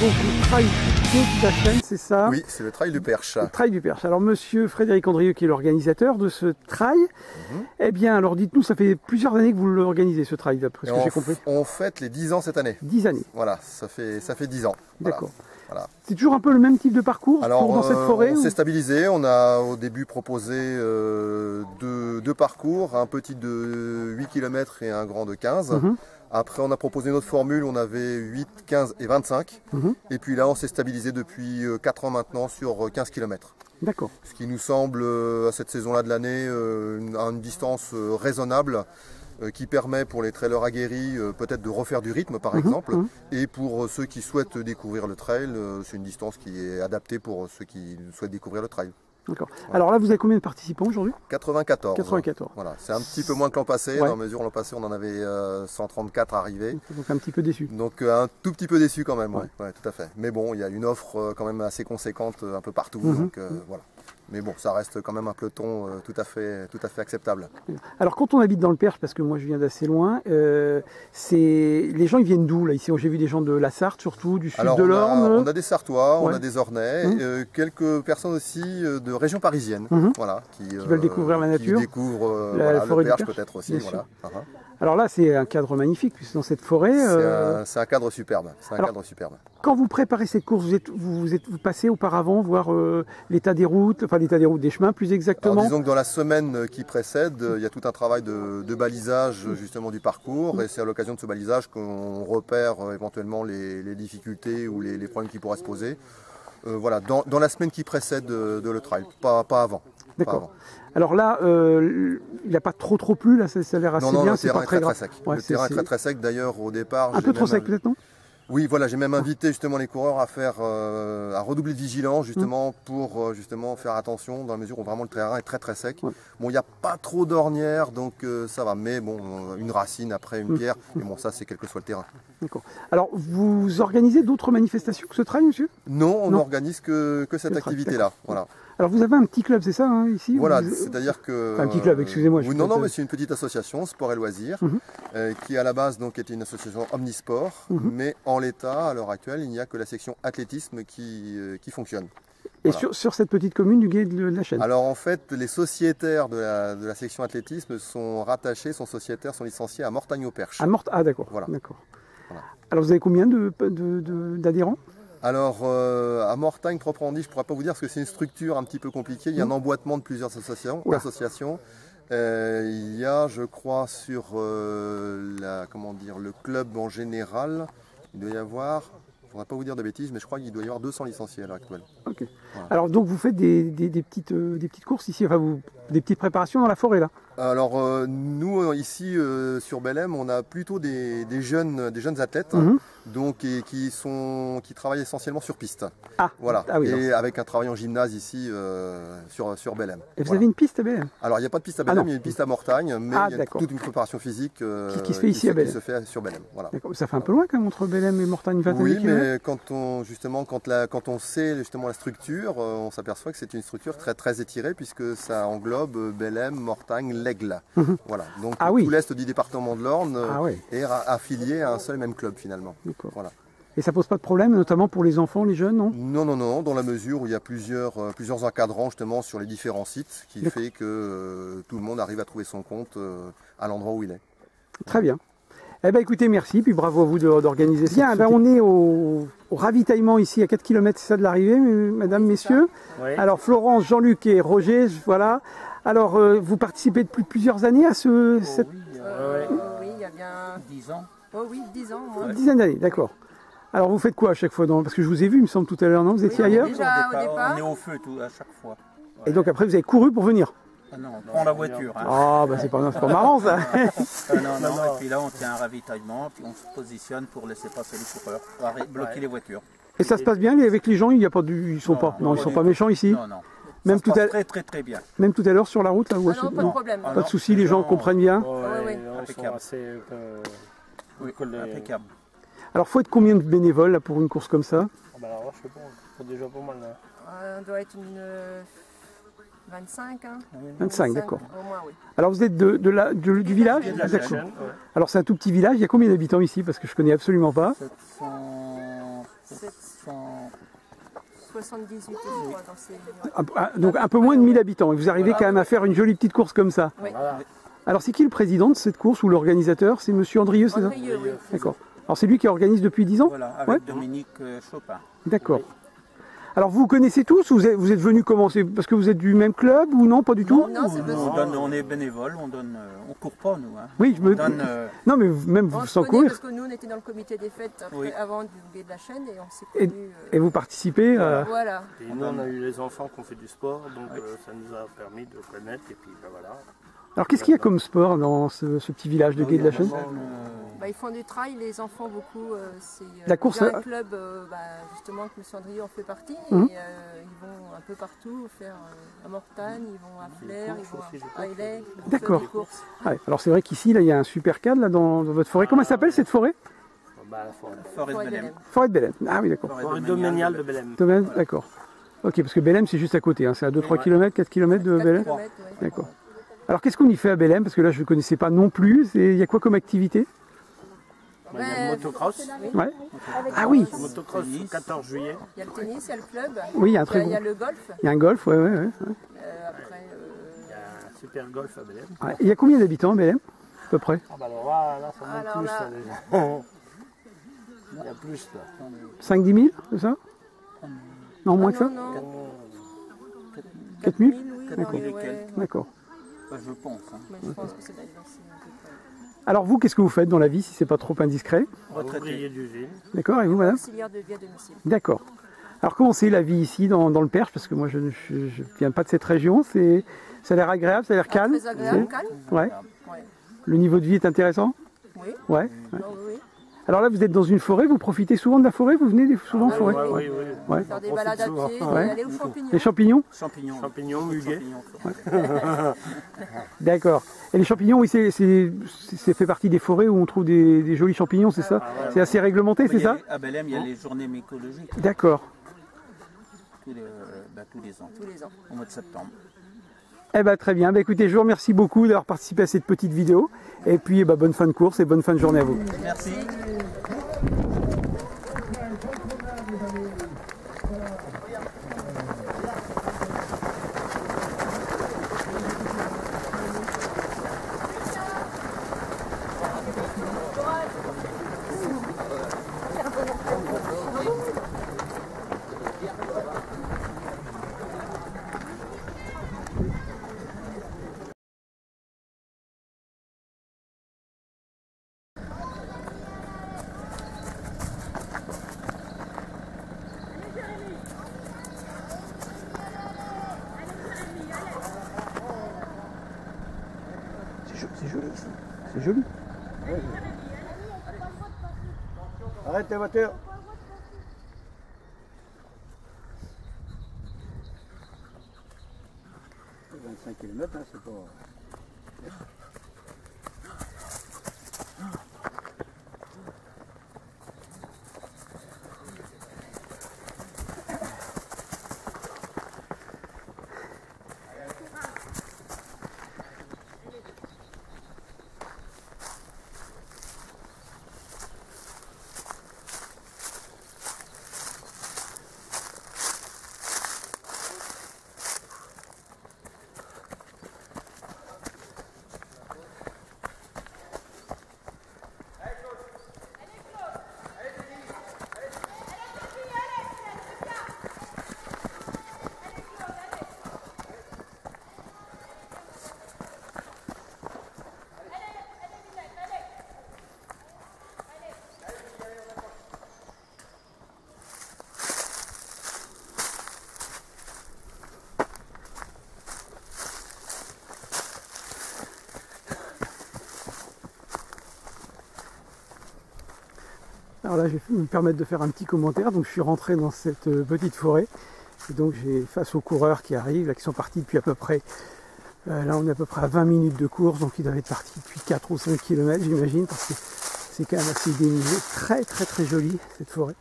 donc le trail de la chaîne, c'est ça? Oui, c'est le trail du Perche. Le trail du Perche. Alors monsieur Frédéric Andrieux, qui est l'organisateur de ce trail, eh bien alors dites-nous, ça fait plusieurs années que vous l'organisez ce trail, d'après ce que j'ai compris. On fête les 10 ans cette année. 10 années. Voilà, ça fait 10 ans. D'accord. Voilà. C'est toujours un peu le même type de parcours dans cette forêt? On s'est stabilisé, on a au début proposé deux parcours, un petit de 8 km et un grand de 15. Après on a proposé une autre formule, on avait 8, 15 et 25. Et puis là on s'est stabilisé depuis 4 ans maintenant sur 15 km. D'accord. Ce qui nous semble à cette saison-là de l'année à une distance raisonnable. Qui permet pour les trailers aguerris peut-être de refaire du rythme par exemple, et pour ceux qui souhaitent découvrir le trail, c'est une distance qui est adaptée pour ceux qui souhaitent découvrir le trail. D'accord. Voilà. Alors là, vous avez combien de participants aujourd'hui? 94. 94. Voilà, c'est un petit peu moins que l'an passé. Dans la mesure où l'an passé, on en avait 134 arrivés. Donc un petit peu déçu. Donc un tout petit peu déçu quand même, ouais, tout à fait. Mais bon, il y a une offre quand même assez conséquente un peu partout. Donc voilà. Mais bon, ça reste quand même un peloton tout à fait acceptable. Alors quand on habite dans le Perche, parce que moi je viens d'assez loin, les gens ils viennent d'où là ici? J'ai vu des gens de la Sarthe surtout, du sud de l'Orne. On a des Sartois, on a des Ornais, quelques personnes aussi de région parisienne, voilà, qui veulent découvrir la nature, qui découvrent la forêt le Perche peut-être aussi. Voilà. Alors là, c'est un cadre magnifique, puisque dans cette forêt... C'est un cadre superbe. Quand vous préparez cette course, vous passez auparavant voir l'état des routes, enfin l'état des routes, des chemins plus exactement? Alors, disons que dans la semaine qui précède, il y a tout un travail de balisage justement du parcours, et c'est à l'occasion de ce balisage qu'on repère éventuellement les difficultés ou les problèmes qui pourraient se poser. Voilà, dans la semaine qui précède de le trail, pas avant. D'accord. Alors là, il n'a pas trop plu, là, ça a l'air assez bien, c'est pas très grave. Le terrain est très sec, d'ailleurs au départ. Un peu trop sec peut-être, non? Oui, voilà, j'ai même invité justement les coureurs à redoubler de vigilance justement pour justement faire attention dans la mesure où vraiment le terrain est très sec. Bon, il n'y a pas trop d'ornières, donc ça va, mais bon, une racine après une pierre, mais bon, ça c'est quel que soit le terrain. D'accord. Alors, vous organisez d'autres manifestations que ce trail, monsieur? Non, on n'organise que cette activité-là, voilà. Alors vous avez un petit club, c'est ça, hein, ici? Voilà, c'est-à-dire que... Enfin, un petit club, excusez-moi. Non, mais c'est une petite association, Sport et Loisirs, qui à la base donc était une association omnisport, mais en l'état, à l'heure actuelle, il n'y a que la section athlétisme qui fonctionne. Et voilà. sur cette petite commune du Gué de la Chaîne? Alors en fait, les sociétaires de la section athlétisme sont rattachés, sont licenciés à Mortagne-au-Perche. Ah d'accord, voilà. Voilà. Alors vous avez combien d'adhérents? Alors, à Mortagne, proprement dit, je ne pourrais pas vous dire parce que c'est une structure un petit peu compliquée. Il y a un emboîtement de plusieurs associations. Il y a, je crois, sur le club en général, il doit y avoir, je ne voudrais pas vous dire de bêtises, mais je crois qu'il doit y avoir 200 licenciés à l'heure actuelle. Ok. Voilà. Alors, donc, vous faites des petites courses ici, enfin, des petites préparations dans la forêt, là? Alors nous ici sur Bellem, on a plutôt des jeunes athlètes donc qui travaillent essentiellement sur piste. Voilà. Et avec un travail en gymnase ici sur Bellem. Et vous avez une piste à Bellem? Alors il n'y a pas de piste à Bellem, il y a une piste à Mortagne, mais il y a toute une préparation physique qui se fait ici à Bellem. Qui se fait sur Bellem. Voilà. Ça fait un peu loin quand même entre Bellem et Mortagne, une vingtaine de kilomètres. Mais quand on sait justement la structure, on s'aperçoit que c'est une structure très étirée puisque ça englobe Bellem, Mortagne, l'Aigle. Voilà. Donc tout l'est du département de l'Orne est affilié à un seul et même club finalement. Voilà. Et ça pose pas de problème, notamment pour les enfants, les jeunes, non? Non, dans la mesure où il y a plusieurs encadrants justement sur les différents sites, qui fait que tout le monde arrive à trouver son compte à l'endroit où il est. Très bien. Eh bien écoutez, merci, puis bravo à vous d'organiser ça. Bien, on est au ravitaillement ici, à 4 km, c'est ça de l'arrivée, mesdames, messieurs. Oui. Alors Florence, Jean-Luc et Roger, voilà. Alors, vous participez depuis plusieurs années à oui, il y a bien 10 ans. Oh oui, 10 ans. Une dizaine d'années, d'accord. Alors, vous faites quoi à chaque fois? Parce que je vous ai vu, il me semble, tout à l'heure, non? Vous étiez ailleurs? Déjà, au départ. On est au feu à chaque fois. Ouais. Et donc après, vous avez couru pour venir? Ah non, on prend la voiture. Hein. Ah, bah c'est pas marrant, ça. Non, et puis là, on tient un ravitaillement, puis on se positionne pour laisser passer les coureurs, bloquer les voitures. Et ça se passe bien avec les gens? Il y a pas ils sont pas méchants ici? Non. Même tout très bien. Même tout à l'heure sur la route là, non, pas de problème. Pas de soucis, les gens comprennent bien. Oui. Impeccable. Impeccable. Alors, faut être combien de bénévoles là, pour une course comme ça? Alors, je sais pas, faut déjà pas mal là. On doit être une 25. Hein. 25, d'accord. Au moins, oui. Alors, vous êtes du village? Chaîne, Alors, c'est un tout petit village. Il y a combien d'habitants ici? Parce que je connais absolument pas. 78, je crois, dans ces... Donc un peu moins de 1000 habitants. Et vous arrivez quand même à faire une jolie petite course comme ça. Oui. Voilà. Alors c'est qui le président de cette course ou l'organisateur? C'est Monsieur Andrieux, c'est ça? Andrieux, oui. D'accord. Alors c'est lui qui organise depuis 10 ans? Voilà, avec Ouais. Dominique Chopin. D'accord. Alors vous connaissez tous ou vous êtes venus commencer parce que vous êtes du même club ou non? Pas du tout? Non, c'est parce On est bénévole, on court pas nous. Hein. Oui, je me... On donne, Non mais même on sans se connaît courir. parce que nous, on était dans le comité des fêtes après, Oui. avant du Guet de la Chaîne et on s'est Et, connus. et vous participez Voilà. Et nous, on a eu les enfants qui ont fait du sport, donc ça nous a permis de connaître, et puis ben, voilà. Alors qu'est-ce qu'il y a comme sport dans ce petit village de Guet de la Chaîne? Bah, ils font du trail, les enfants beaucoup. C'est La course, il y a un club justement que M. Andrieux en fait partie. Et, ils vont un peu partout faire à Mortagne, ils vont à Flers, ils vont à Aillet. D'accord. Ouais, alors c'est vrai qu'ici là il y a un super cadre là dans votre forêt. Comment elle s'appelle cette forêt? Bah, la forêt. Forêt de Belém. Forêt de Belém. Ah oui d'accord. Forêt domaniale de Belém. Domaine, d'accord. Ok, parce que Belém c'est juste à côté, hein. C'est à 2-3 km, 4 km de Belém. D'accord. Alors qu'est-ce qu'on y fait à Belém? Parce que là je ne connaissais pas non plus. Il y a quoi comme activité? Il y a le motocross. Ouais. Ah oui. Motocross le 14 juillet. Il y a le tennis, il y a le club. Oui, il y a un très Il y a gros. le golf. Il y a un golf, ouais. Après, Il y a un super golf à Belém. Ouais. Il y a combien d'habitants à Belém? À peu près Ah bah alors là ça monte Alors plus là- là, déjà. Il y a plus là. 5-10 000, c'est ça? Non, moins que ça? Non, 4 000? oui, D'accord. dans les- ouais. D'accord. Je pense. Hein. Mais je pense que c'est d'ailleurs un peu près. Alors vous, qu'est-ce que vous faites dans la vie si c'est pas trop indiscret? Ouvrier d'usine. D'accord, et vous madame? Auxiliaire de vie à domicile. D'accord. Alors comment c'est la vie ici dans le Perche? Parce que moi je viens pas de cette région. Ça a l'air agréable, ça a l'air calme. Très agréable, C'est- calme. Ouais. Ouais. Le niveau de vie est intéressant? Oui. Ouais. Oh, oui. Alors là vous êtes dans une forêt, vous profitez souvent de la forêt? Vous venez souvent en Ah, forêt? Oui. Ouais. Faire des On balades à profite pied, souvent. Ouais. aller aux champignons. Les champignons? Champignons. Champignons, muguet. D'accord. Et les champignons, oui, c'est fait partie des forêts où on trouve des jolis champignons, c'est ça? C'est assez réglementé, c'est ça? À Belém, il y a les journées mycologiques D'accord. tous les ans, Tous les ans. au mois de septembre. Eh ben très bien. Écoutez, je vous remercie beaucoup d'avoir participé à cette petite vidéo. Et puis bonne fin de course et bonne fin de journée à vous. Merci. C'est joli ici. C'est joli. Arrête ta voiture. « 25 km, hein, c'est pas... Alors là, je vais me permettre de faire un petit commentaire. Donc je suis rentré dans cette petite forêt. Et donc j'ai face aux coureurs qui arrivent, là, qui sont partis depuis à peu près... là on est à peu près à 20 minutes de course, donc ils doivent être partis depuis 4 ou 5 km j'imagine, parce que c'est quand même assez dénivelé, très très très joli cette forêt.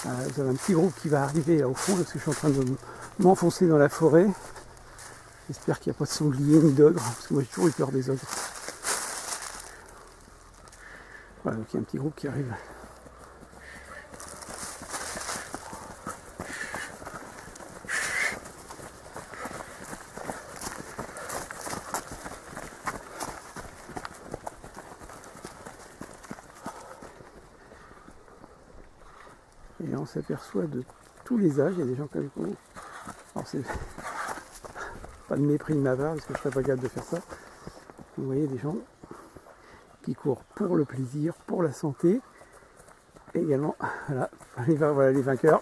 Vous avez un petit groupe qui va arriver là au fond, parce que je suis en train de m'enfoncer dans la forêt. J'espère qu'il n'y a pas de sanglier ni d'ogre, parce que moi j'ai toujours eu peur des ogres. Voilà, donc il y a un petit groupe qui arrive. Et on s'aperçoit de tous les âges, il y a des gens comme vous. Alors c'est pas de mépris de ma part, parce que je serais pas capable de faire ça. Vous voyez des gens qui courent pour le plaisir, pour la santé. Et également, voilà les vainqueurs.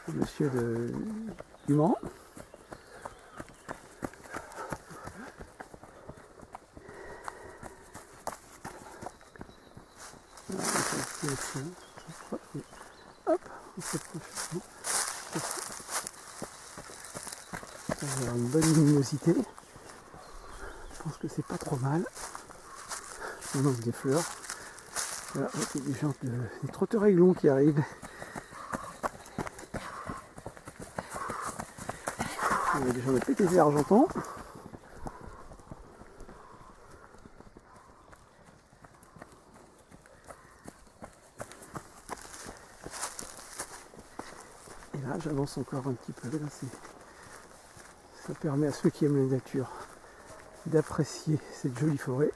Monsieur du Mans. Hop, on s'approche. On va avoir une bonne luminosité. Je pense que c'est pas trop mal. On lance des fleurs. Voilà, il y a des gens, des trotteurs aiglons qui arrivent. Il y a des gens de PTZ Argentan. Et là, j'avance encore un petit peu. Là, ça permet à ceux qui aiment la nature d'apprécier cette jolie forêt.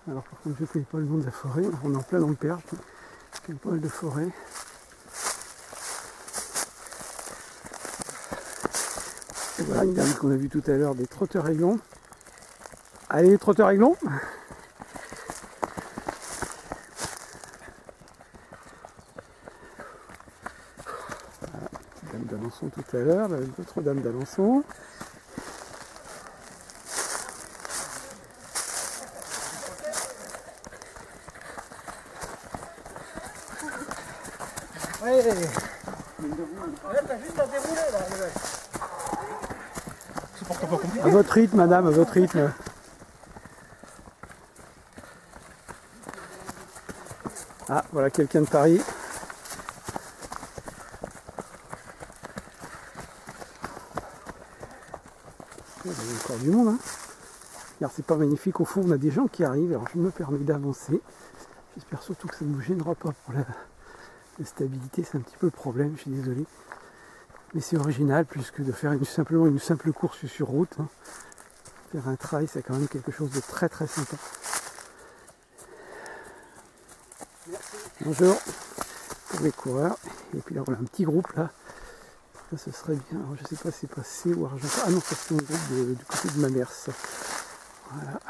Alors par contre je ne connais pas le nom de la forêt, on est en plein dans le Perche, il y a pas mal de forêt. Et voilà une dame qu'on a vue tout à l'heure, des trotteurs aiglons. Allez les trotteurs aiglons! Voilà, dame d'Alençon tout à l'heure, d'autres dames d'Alençon. Ouais, t'as juste à dérouler là. À votre rythme, madame, à votre rythme. Ah, voilà quelqu'un de Paris. Il y a encore du monde, hein. Regarde, c'est pas magnifique. Au fond, on a des gens qui arrivent. Alors, je me permets d'avancer. J'espère surtout que ça ne nous gênera pas pour la stabilité. C'est un petit peu le problème, je suis désolé. Mais c'est original, plus que de faire simplement une simple course sur route. Hein. Faire un trail, c'est quand même quelque chose de très très sympa. Merci. Bonjour pour les coureurs. Et puis là, on a un petit groupe là. Ça, ce serait bien. Alors, je sais pas si c'est passé ou Argentan. Ah non, ça c'est un groupe du côté de Mamers. Voilà.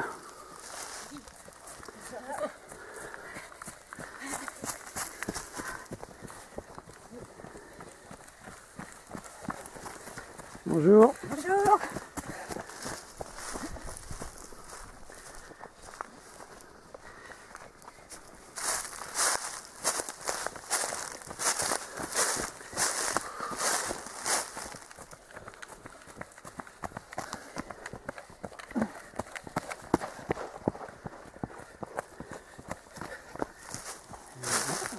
Bonjour. Bonjour.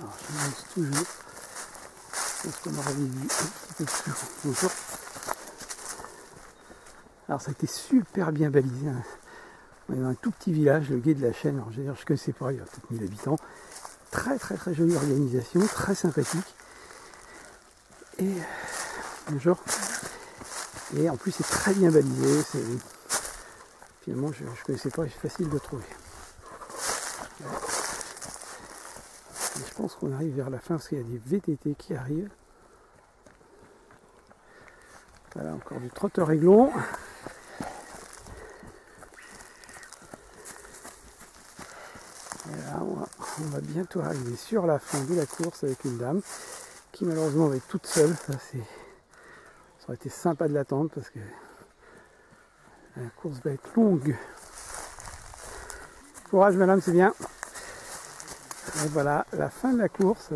Alors, je lance toujours. Je pense qu'on aurait vu un petit peu plus. Bonjour. Alors ça a été super bien balisé. Hein. On est dans un tout petit village, le Gué de la Chaîne. Alors je ne connaissais pas, il y a peut-être 1000 habitants. Très très très jolie organisation, très sympathique. Et bonjour. Et en plus c'est très bien balisé. Finalement je ne connaissais pas, c'est facile de trouver. Et je pense qu'on arrive vers la fin parce qu'il y a des VTT qui arrivent. Voilà encore du trotteur aiglon. Voilà, on va bientôt arriver sur la fin de la course avec une dame qui malheureusement va être toute seule. Ça aurait été sympa de l'attendre parce que la course va être longue. Courage madame, c'est bien. Et voilà, la fin de la course.